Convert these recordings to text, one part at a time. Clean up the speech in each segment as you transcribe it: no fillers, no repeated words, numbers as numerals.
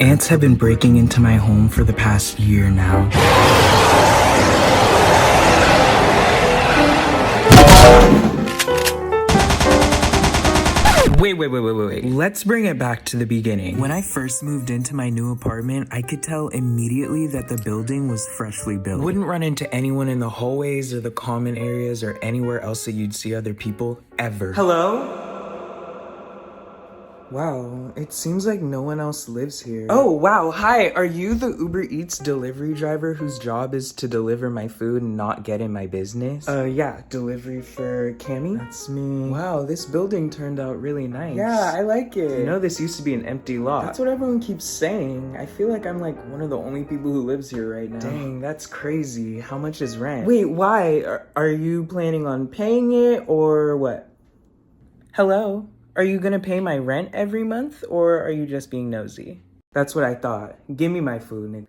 Ants have been breaking into my home for the past year now. Wait. Let's bring it back to the beginning. When I first moved into my new apartment, I could tell immediately that the building was freshly built. Wouldn't run into anyone in the hallways or the common areas or anywhere else that you'd see other people, ever. Hello? Wow, it seems like no one else lives here. Oh, wow, hi, are you the Uber Eats delivery driver whose job is to deliver my food and not get in my business? Yeah, delivery for Camie? That's me. Wow, this building turned out really nice. Yeah, I like it. You know, this used to be an empty lot. That's what everyone keeps saying. I feel like I'm like one of the only people who lives here right now. Dang, that's crazy. How much is rent? Wait, why? Are you planning on paying it or what? Hello? Are you gonna pay my rent every month, or are you just being nosy? That's what I thought. Give me my food, nigga.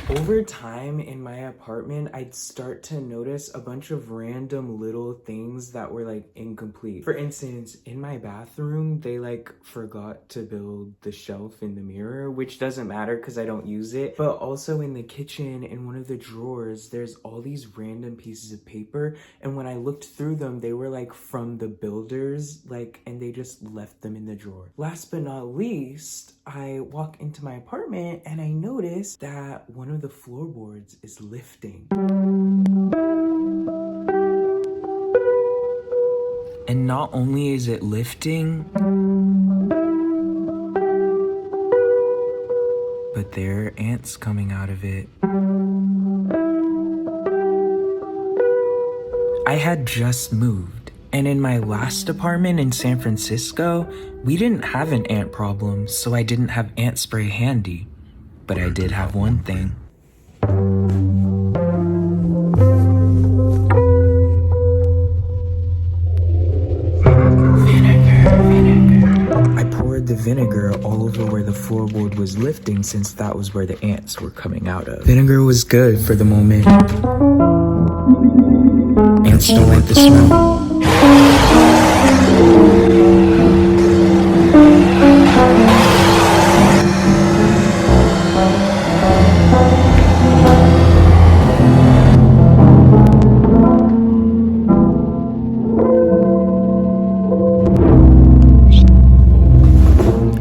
Over time in my apartment, I'd start to notice a bunch of random little things that were like incomplete. For instance, in my bathroom, they like forgot to build the shelf in the mirror, which doesn't matter because I don't use it. But also in the kitchen, in one of the drawers, there's all these random pieces of paper. And when I looked through them, they were like from the builders, like, and they just left them in the drawer. Last but not least, I walk into my apartment and I notice that one of the floorboards is lifting. And not only is it lifting, but there are ants coming out of it. I had just moved, and in my last apartment in San Francisco, we didn't have an ant problem, so I didn't have ant spray handy. But I did have one thing. I poured the vinegar all over where the floorboard was lifting since that was where the ants were coming out of. Vinegar was good for the moment. Ants don't like the smell.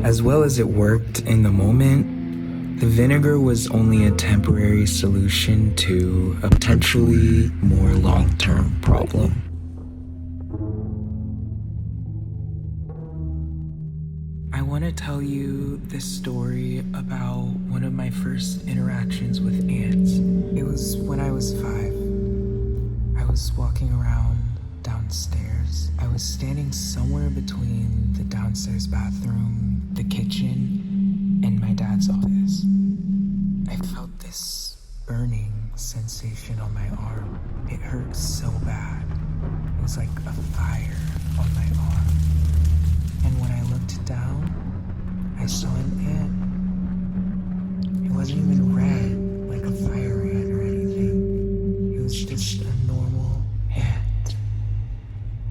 As well as it worked in the moment, the vinegar was only a temporary solution to a potentially more long-term problem. I want to tell you this story about one of my first interactions with ants. It was when I was 5. I was walking around downstairs. I was standing somewhere between the downstairs bathroom, the kitchen, and my dad's office. I felt this burning sensation on my arm. It hurt so bad. It was like a fire on my arm. And when I looked down, I saw an ant. It wasn't even red like a fire ant or anything. It was just a normal ant.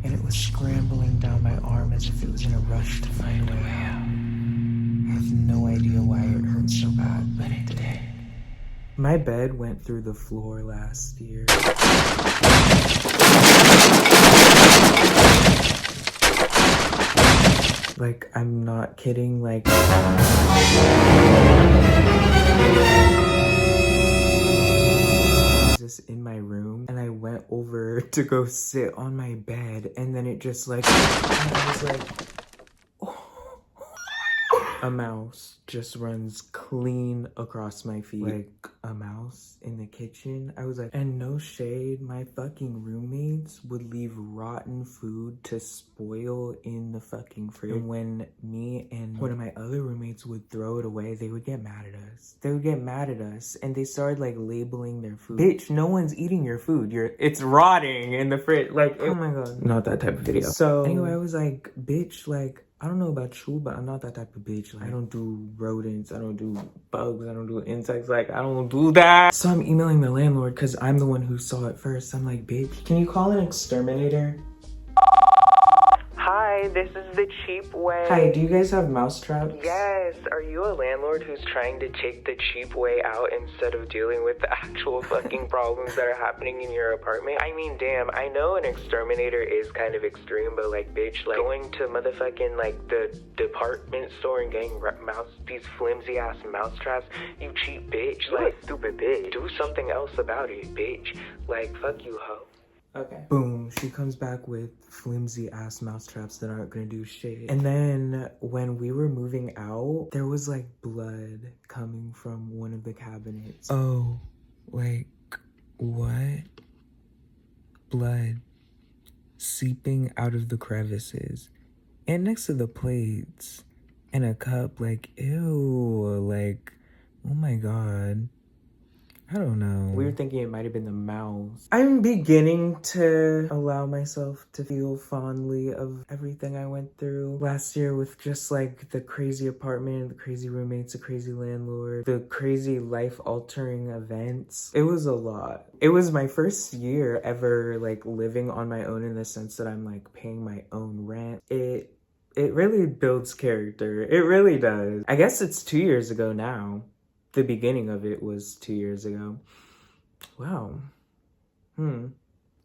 And it was scrambling down my arm as if it was in a rush to find a way out. I have no idea why it hurt so bad, but it did. My bed went through the floor last year. Like, I'm not kidding, like... Just in my room, and I went over to go sit on my bed, and then it just like... And I was like... A mouse just runs clean across my feet. Like a mouse in the kitchen. I was like, and no shade, my fucking roommates would leave rotten food to spoil in the fucking fridge. And when me and one of my other roommates would throw it away, they would get mad at us. They would get mad at us, and they started like labeling their food. Bitch, no one's eating your food. It's rotting in the fridge. Like, oh my god. Not that type of video. So anyway, I was like, bitch, like, I don't know about you, but I'm not that type of bitch. Like, I don't do rodents, I don't do bugs, I don't do insects. Like, I don't do that. So I'm emailing the landlord because I'm the one who saw it first. I'm like, bitch, can you call an exterminator? Hi, Hi, this is the cheap way. Hi, do you guys have mousetraps? Yes. Are you a landlord who's trying to take the cheap way out instead of dealing with the actual fucking problems that are happening in your apartment? I mean, damn, I know an exterminator is kind of extreme, but like, bitch, like going to motherfucking like the department store and getting these flimsy ass mousetraps, you cheap bitch, like stupid bitch. Do something else about it, bitch. Like, fuck you, hoe. Okay. Boom. She comes back with flimsy ass mousetraps that aren't gonna do shit. And then when we were moving out, there was like blood coming from one of the cabinets. Oh, like what? Blood seeping out of the crevices and next to the plates and a cup. Like, ew. Like, oh my god. I don't know. We were thinking it might have been the mouse. I'm beginning to allow myself to feel fondly of everything I went through last year with just like the crazy apartment, the crazy roommates, the crazy landlord, the crazy life-altering events. It was a lot. It was my first year ever like living on my own in the sense that I'm like paying my own rent. It really builds character. It really does. I guess it's 2 years ago now. The beginning of it was 2 years ago. Wow.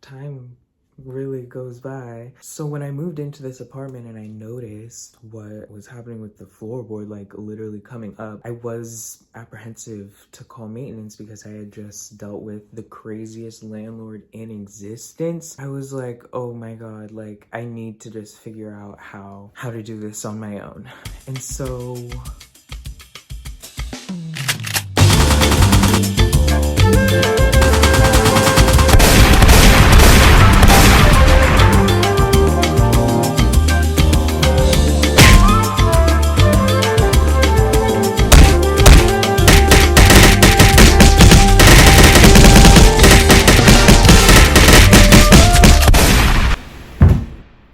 Time really goes by. So when I moved into this apartment and I noticed what was happening with the floorboard, like literally coming up, I was apprehensive to call maintenance because I had just dealt with the craziest landlord in existence. I was like, oh my god, like I need to just figure out how to do this on my own. And so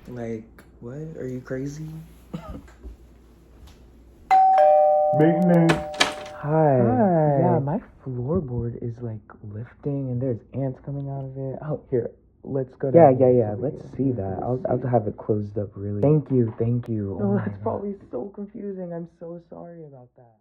like, what? Are you crazy? Maintenance. Hi. Yeah, my floorboard is like lifting and there's ants coming out of it. Oh, here, let's go down. Yeah. Let's see that. I'll have it closed up really. Thank you. No, Oh that's probably so confusing. I'm so sorry about that.